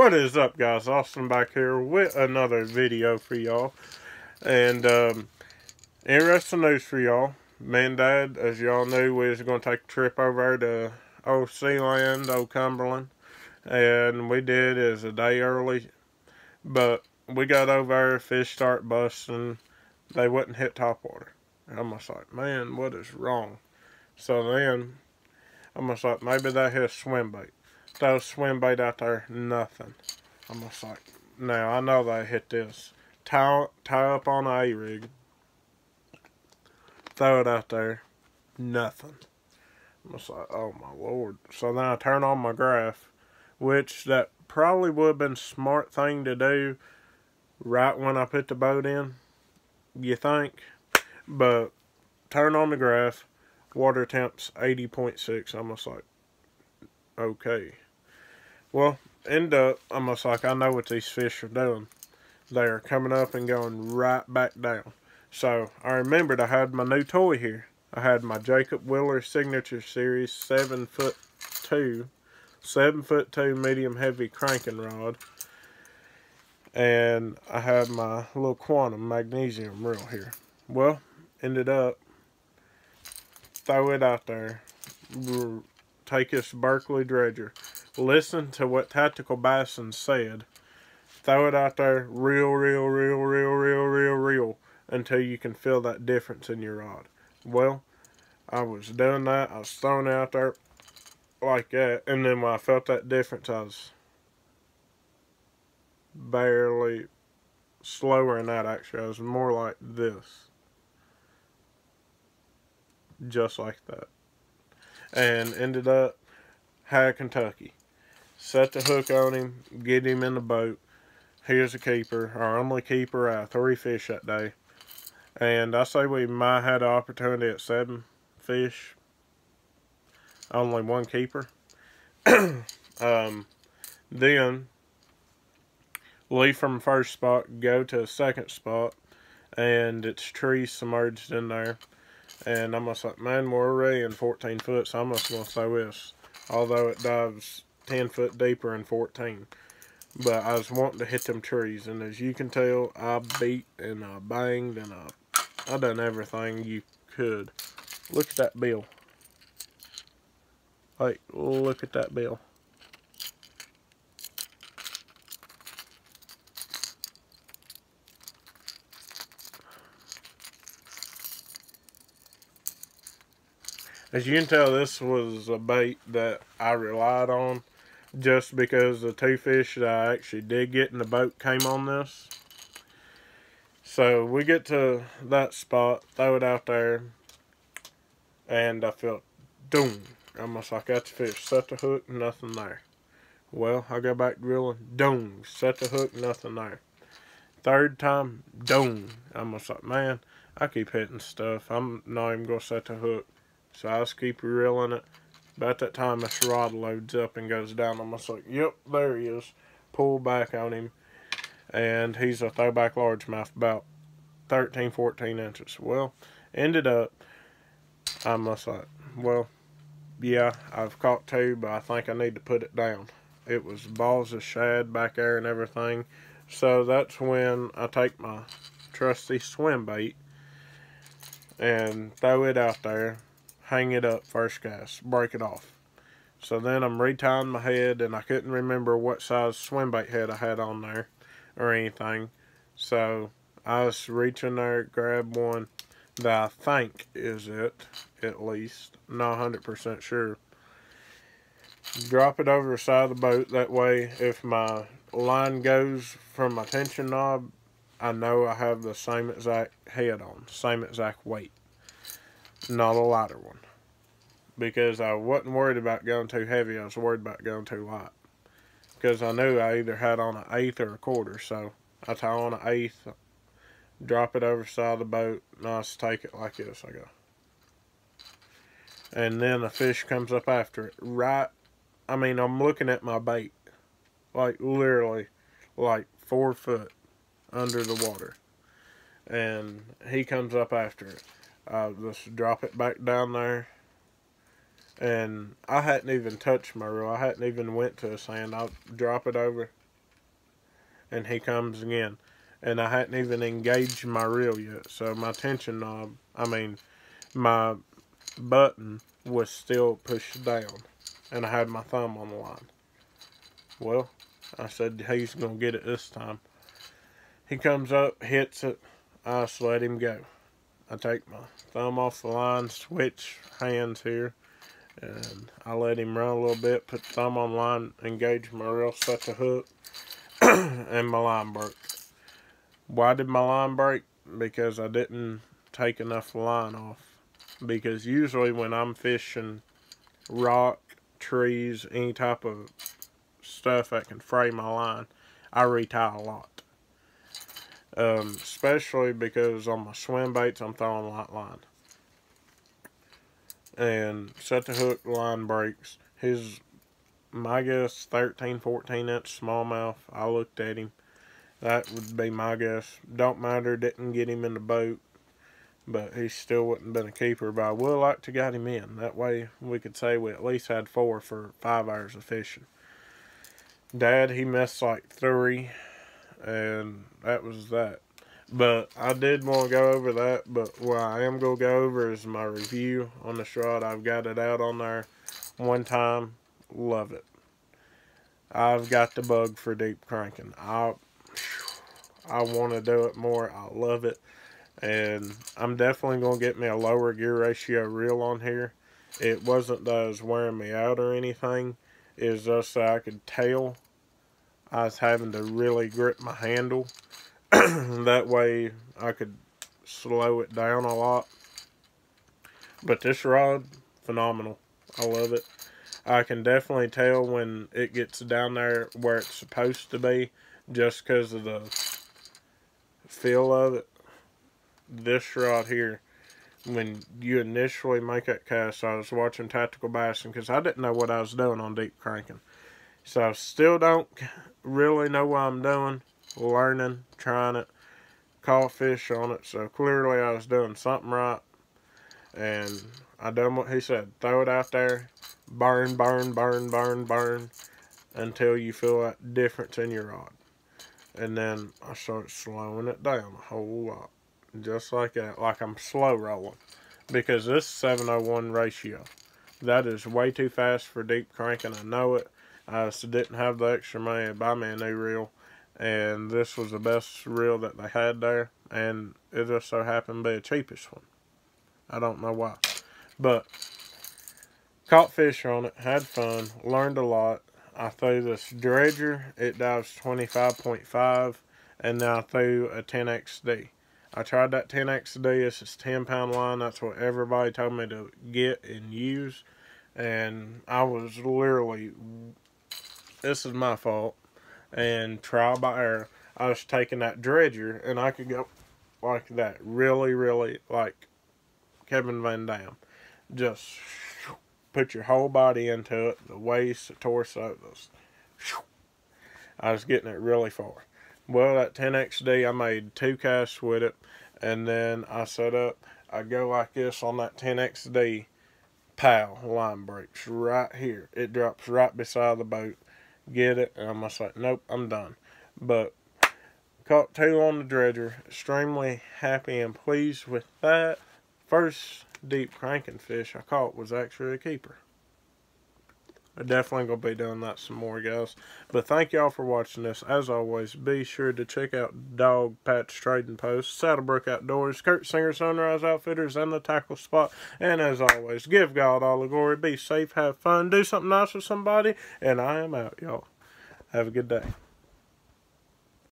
What is up, guys? Austin back here with another video for y'all. And interesting news for y'all. Me and Dad, as y'all knew, we was going to take a trip over to old Sealand, old Cumberland. And we did as a day early. But we got over there, fish start busting. They wouldn't hit topwater. I'm just like, man, what is wrong? So then, I'm just like, maybe they hit a swim bait. Throw a swim bait out there, nothing. I'm just like, now I know they hit this. Tie up on an A-rig. Throw it out there, nothing. I'm just like, oh my lord. So then I turn on my graph, which that probably would have been a smart thing to do right when I put the boat in, you think? But turn on the graph, water temp's 80.6. I'm just like, okay. Well, end up, I'm just like, I know what these fish are doing. They are coming up and going right back down. So, I remembered I had my new toy here. I had my Jacob Wheeler Signature Series 7'2", 7'2" medium heavy cranking rod. And I had my little quantum magnesium reel here. Well, ended up, throw it out there, take this Berkeley dredger, listen to what Tactical Bassin said, throw it out there, reel, until you can feel that difference in your rod. Well, I was doing that, I was throwing it out there like that, and then when I felt that difference, I was barely slower than that actually. I was more like this. Just like that. And ended up, had Kentucky. Set the hook on him, get him in the boat. Here's a keeper, our only keeper out of 3 fish that day. And I say we might have had the opportunity at 7 fish. Only 1 keeper. Then, leave from first spot, go to a second spot, and it's trees submerged in there. And I'm just like, man, we're already in 14 foot, so I'm just going to throw this. Although it dives 10 foot deeper in 14. But I was wanting to hit them trees, and as you can tell, I beat and I banged and I done everything you could. Look at that bill. Like, look at that bill. As you can tell, this was a bait that I relied on just because the 2 fish that I actually did get in the boat came on this. So we get to that spot, throw it out there, and I felt, doom. I'm just like, that's the fish. Set the hook, nothing there. Well, I go back drilling, doom. Set the hook, nothing there. Third time, doom. I'm just like, man, I keep hitting stuff. I'm not even going to set the hook. So I just keep reeling it. About that time, this rod loads up and goes down. I'm just like, yep, there he is. Pull back on him. And he's a throwback largemouth, about 13, 14 inches. Well, ended up, I'm just like, well, yeah, I've caught 2, but I think I need to put it down. It was balls of shad back there and everything. So that's when I take my trusty swim bait and throw it out there. Hang it up first cast, break it off. So then I'm retying my head, and I couldn't remember what size swim bait head I had on there or anything. So I was reaching there, grab one that I think is it, at least. Not 100% sure. Drop it over the side of the boat. That way, if my line goes from my tension knob, I know I have the same exact head on, same exact weight. Not a lighter one. Because I wasn't worried about going too heavy, I was worried about going too light. Because I knew I either had on an 1/8 or a 1/4, so I tie on an 1/8, drop it over the side of the boat, and I just take it like this, I go. And then a fish comes up after it, I'm looking at my bait, like literally, like 4 foot under the water. And he comes up after it. I just drop it back down there. And I hadn't even touched my reel. I hadn't even went to the sand. I'll drop it over, and he comes again. And I hadn't even engaged my reel yet, so my tension knob, my button was still pushed down, and I had my thumb on the line. Well, I said, he's going to get it this time. He comes up, hits it, I just let him go. I take my thumb off the line, switch hands here, and I let him run a little bit, put the thumb on the line, engage my reel, set the hook, and my line broke. Why did my line break? Because I didn't take enough line off. Because usually when I'm fishing rock, trees, any type of stuff that can fray my line, I retie a lot. Especially because on my swim baits I'm throwing light line. And set the hook, line breaks. My guess, 13, 14 inch smallmouth. I looked at him. That would be my guess. Don't matter, didn't get him in the boat. But he still wouldn't been a keeper. But I would like to got him in. That way we could say we at least had 4 for 5 hours of fishing. Dad, he missed like 3. And that was that. But I did want to go over that. But what I am going to go over is my review on this rod. I've got it out on there one time. Love it. I've got the bug for deep cranking. I want to do it more. I love it. And I'm definitely going to get me a lower gear ratio reel on here. It wasn't that it was wearing me out or anything. It was just so I could tell. I was having to really grip my handle. That way I could slow it down a lot. But this rod, phenomenal. I love it. I can definitely tell when it gets down there where it's supposed to be, just because of the feel of it. This rod here, when you initially make that cast, I was watching Tactical Bassing because I didn't know what I was doing on deep cranking. So I still don't really know what I'm doing, learning, trying it, caught fish on it. So clearly I was doing something right. And I done what he said. Throw it out there, burn, burn, burn, burn, burn, until you feel that difference in your rod. And then I start slowing it down a whole lot. Just like that, like I'm slow rolling. Because this 7:01 ratio, that is way too fast for deep cranking. I know it. I just didn't have the extra money to buy me a new reel. And this was the best reel that they had there. And it just so happened to be the cheapest one. I don't know why. But caught fish on it, had fun, learned a lot. I threw this dredger, it dives 25.5, and then I threw a 10XD. I tried that 10XD, this is 10-pound line, that's what everybody told me to get and use. And I was literally, this is my fault, and trial by error, I was taking that dredger, and I could go like that, really, really, like Kevin Van Dam. Just put your whole body into it, the waist, the torso, I was getting it really far. Well, that 10XD, I made 2 casts with it, and then I set up, I go like this on that 10XD, pow, line breaks right here. It drops right beside the boat. Get it, and I'm just like, nope, I'm done. But caught 2 on the dredger, extremely happy and pleased with that. First deep cranking fish I caught was actually a keeper. I'm definitely going to be doing that some more, guys. But thank y'all for watching this. As always, be sure to check out Dog Patch Trading Post, Saddlebrook Outdoors, Kurt Singer Sunrise Outfitters, and The Tackle Spot. And as always, give God all the glory. Be safe, have fun, do something nice with somebody. And I am out, y'all. Have a good day.